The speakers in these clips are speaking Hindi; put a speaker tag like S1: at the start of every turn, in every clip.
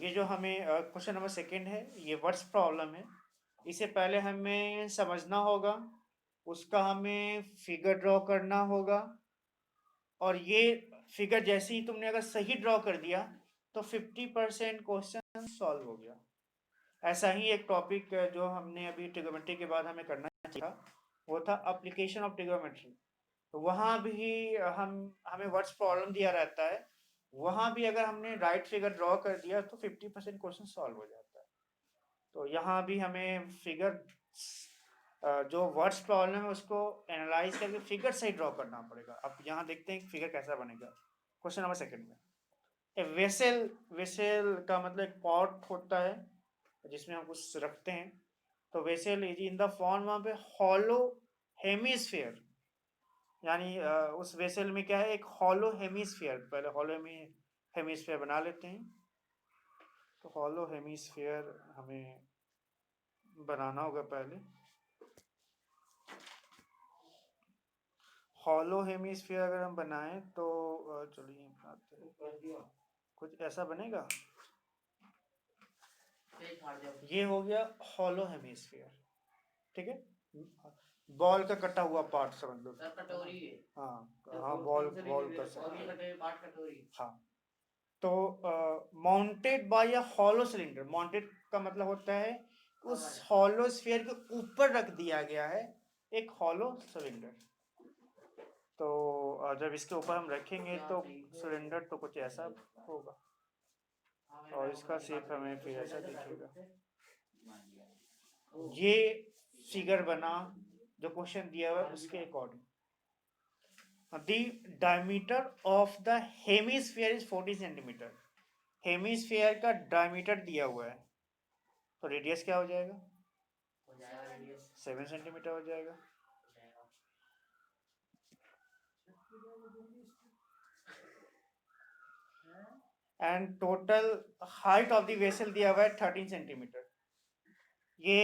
S1: ये जो हमें क्वेश्चन नंबर सेकंड है, ये वर्ड्स प्रॉब्लम है। इसे पहले हमें समझना होगा, उसका हमें फिगर ड्रॉ करना होगा और ये फिगर जैसे ही तुमने अगर सही ड्रॉ कर दिया तो 50% क्वेश्चन सॉल्व हो गया। ऐसा ही एक टॉपिक जो हमने अभी ट्रिग्नोमेट्री के बाद हमें करना था, वो था एप्लीकेशन ऑफ ट्रिग्नोमेट्री। तो वहाँ भी हमें वर्ड्स प्रॉब्लम दिया रहता है। वहाँ भी अगर हमने राइट फिगर ड्रॉ कर दिया तो 50% क्वेश्चन सॉल्व हो जाता है। तो यहाँ भी हमें फिगर जो वर्ड्स प्रॉब्लम है उसको एनालाइज करके फिगर सही ड्रॉ करना पड़ेगा। अब यहाँ देखते हैं फिगर कैसा बनेगा। क्वेश्चन नंबर सेकंड में, ए वेसल, वेसल का मतलब एक पॉट होता है जिसमें हम कुछ रखते हैं। तो vessel is in the form of A hollow hemisphere, यानी उस वेसल में क्या है, एक हॉलो हेमिस्फीयर। पहले हॉलो हेमिस्फीयर बना लेते हैं। तो हॉलो हेमिस्फीयर हमें बनाना होगा पहले। हॉलो हेमिस्फीयर अगर हम बनाएं तो चलिए बनाते हैं, कुछ ऐसा बनेगा। ये हो गया हॉलो हेमिस्फीयर, ठीक है। बॉल का कटा हुआ पार्ट समझ लो। कटोरी है। हाँ हाँ, बॉल बॉल का कटोरी। हाँ, तो mounted by a hollow cylinder. Mounted का मतलब होता है उस हॉलो स्फीयर के ऊपर रख दिया गया है एक हॉलो सिलेंडर। तो जब इसके ऊपर हम रखेंगे तो सिलेंडर तो कुछ ऐसा होगा और इसका शेप हमें फिर ऐसा दिखेगा। ये फिगर बना जो क्वेश्चन दिया हुआ है उसके according. The diameter of the hemisphere is 40 centimetre. Hemisphere का डायमीटर दिया हुआ है, तो रेडियस क्या हो जाएगा? 7 सेंटीमीटर हो जाएगा। And total height of the vessel दिया हुआ है 13 सेंटीमीटर। ये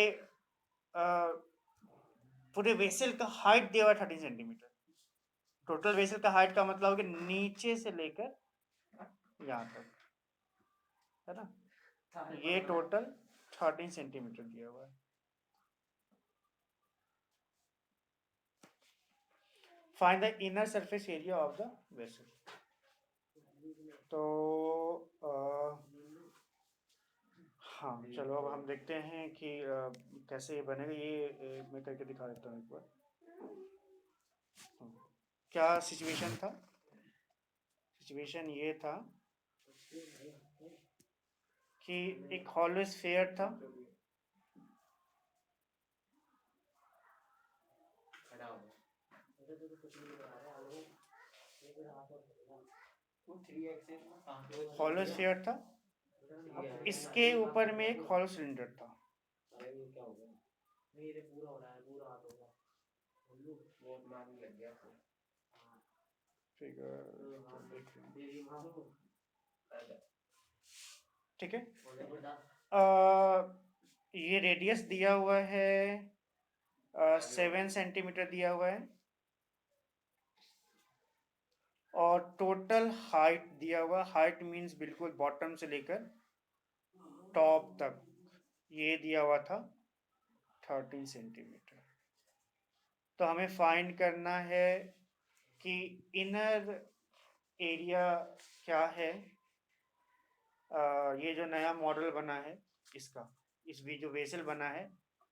S1: पूरे वेसल का हाइट दिया हुआ है 13 सेंटीमीटर। टोटल वेसल का हाइट का मतलब हो कि नीचे से लेकर यहाँ तक, है ना। ये टोटल 13 सेंटीमीटर दिया हुआ है। Find the inner surface area of the vessel. तो हाँ चलो अब हम देखते हैं कि कैसे ये बनेगा। ये मैं करके दिखा देता हूँ एक बार। क्या सिचुएशन था? सिचुएशन ये था कि एक हॉलो स्फीयर था, हॉलो स्फीयर था। अब इसके ऊपर में एक हॉलो सिलेंडर था। ठीक है। ये रेडियस दिया हुआ है 7 सेंटीमीटर दिया हुआ है और टोटल हाइट दिया हुआ। हाइट मींस बिल्कुल बॉटम से लेकर टॉप तक ये दिया हुआ था 13 सेंटीमीटर। तो हमें फाइंड करना है कि इनर एरिया क्या है। ये जो नया मॉडल बना है इसका, इस भी जो वेसल बना है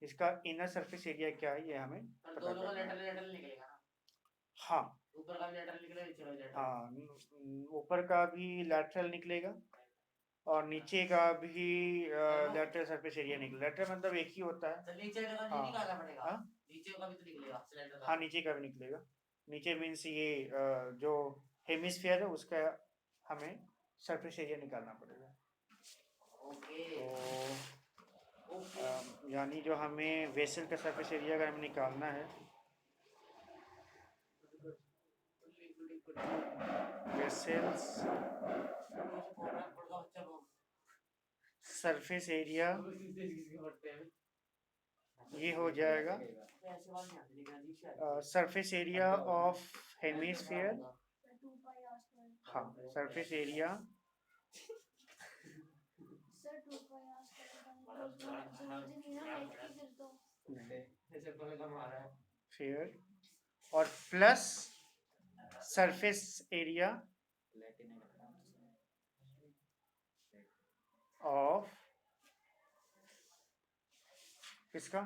S1: इसका इनर सरफेस एरिया क्या है, ये हमें पता करना है। हाँ, ऊपर का भी लैटरल निकलेगा, नीचे का भी लैटरल। हाँ, ऊपर का भी लैटरल निकलेगा और नीचे का भी लैटरल सरफेस एरिया निकलेगा। लैटरल मतलब एक ही होता है। तो नीचे का तो नहीं निकालना पड़ेगा। हाँ, नीचे का भी तो निकलेगा सिलेंडर का। हाँ, नीचे का भी निकलेगा। नीचे मीन्स ये जो हेमिस्फीयर है उसका हमें सरफेस एरिया निकालना पड़ेगा। ओके। तो यानी जो हमें वेसल का सरफेस एरिया अगर हमें निकालना है, वेसल्स सरफेस एरिया ये हो जाएगा सरफेस एरिया ऑफ हेमिस्फीयर। हाँ, सरफेस एरिया फिर और प्लस सरफेस एरिया ऑफ किसका,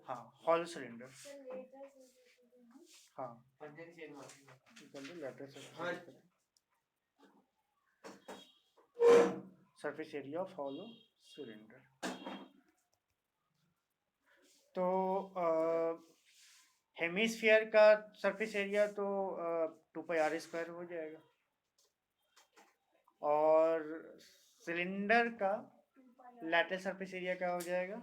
S1: हाँ हॉल सिलेंडर, हाँ surface area of hollow cylinder. तो हेमिस्फीयर का सरफेस एरिया तो 2πr² हो जाएगा, और सिलेंडर का लैटरल सरफेस एरिया क्या हो जाएगा,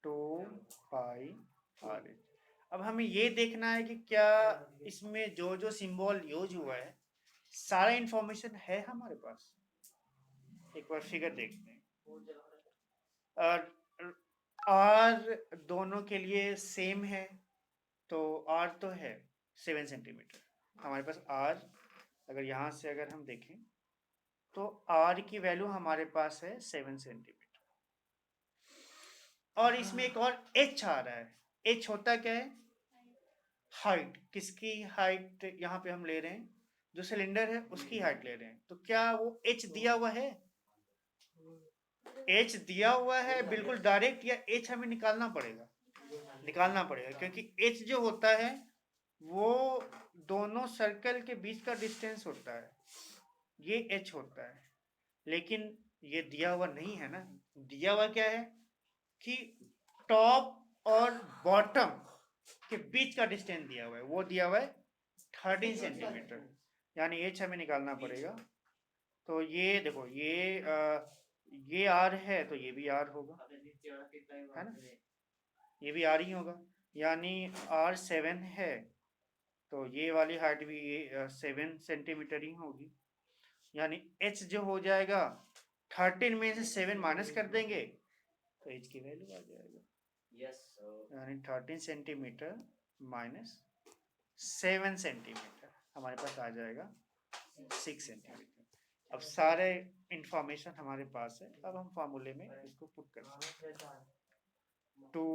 S1: 2πr। अब हमें ये देखना है कि क्या इसमें जो जो सिंबल यूज हुआ है सारा इंफॉर्मेशन है हमारे पास। एक बार फिगर देखते हैं। आर दोनों के लिए सेम है, तो आर तो है 7 सेंटीमीटर हमारे पास। आर अगर यहाँ से अगर हम देखें तो आर की वैल्यू हमारे पास है 7 सेंटीमीटर। और इसमें एक और एच आ रहा है। एच होता क्या है, हाइट। किसकी हाइट यहाँ पे हम ले रहे हैं, जो सिलेंडर है उसकी हाइट ले रहे हैं। तो क्या वो एच दिया हुआ है, एच दिया हुआ है बिल्कुल डायरेक्ट, या एच हमें निकालना पड़ेगा क्योंकि एच जो होता है वो दोनों सर्कल के बीच का डिस्टेंस होता है, ये एच होता है। लेकिन ये दिया हुआ नहीं है ना। दिया हुआ क्या है कि टॉप और बॉटम के बीच का डिस्टेंस दिया हुआ है, वो दिया हुआ है 13 सेंटीमीटर, यानी एच हमें निकालना पड़ेगा। तो ये देखो ये आर है तो ये भी आर होगा, है ना, ये भी आर ही होगा, यानी आर 7 है तो ये वाली हाइट भी 7 सेंटीमीटर ही होगी। यानी एच जो हो जाएगा 13 में से 7 माइनस कर देंगे तो एच की वैल्यू आ जाएगा, यानी 13 सेंटीमीटर माइनस 7 सेंटीमीटर हमारे पास आ जाएगा 6 सेंटीमीटर। अब सारे इंफॉर्मेशन हमारे पास है, अब हम फार्मूले में इसको पुट करते हैं। टू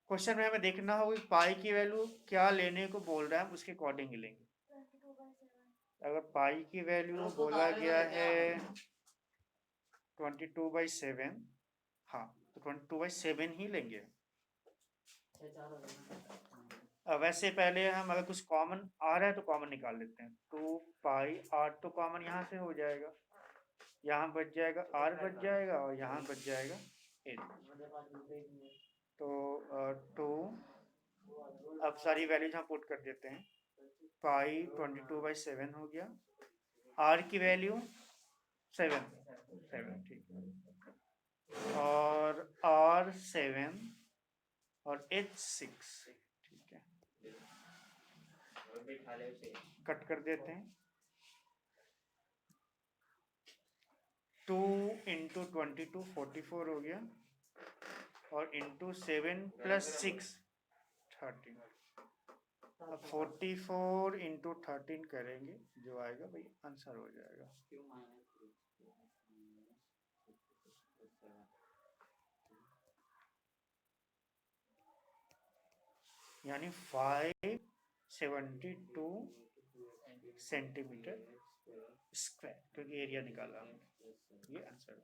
S1: क्वेश्चन में हमें देखना होगा पाई की वैल्यू क्या लेने को बोल रहा है, हम उसके अकॉर्डिंग लेंगे। अगर पाई की वैल्यू बोला गया है 22/7, हाँ तो 22/7 ही लेंगे। वैसे पहले हम अगर कुछ कॉमन आ रहा है तो कॉमन निकाल लेते हैं। 2πr तो कॉमन यहाँ से हो जाएगा, यहाँ बच जाएगा r बच जाएगा और यहाँ बच जाएगा h। तो 2, अब सारी वैल्यूज हम पुट कर देते हैं। पाई 22/7 हो गया, r की वैल्यू 7 ठीक है, और r 7 और h 6 ठीक है, कट कर देते हैं। 2 इंटू 22 44 हो गया, और इंटू 7 + 6 13। अब 44 इंटू 13 करेंगे, जो आएगा भाई आंसर हो जाएगा। यानी 572 सेंटीमीटर स्क्वायर, क्योंकि एरिया निकाला हमने, ये आंसर।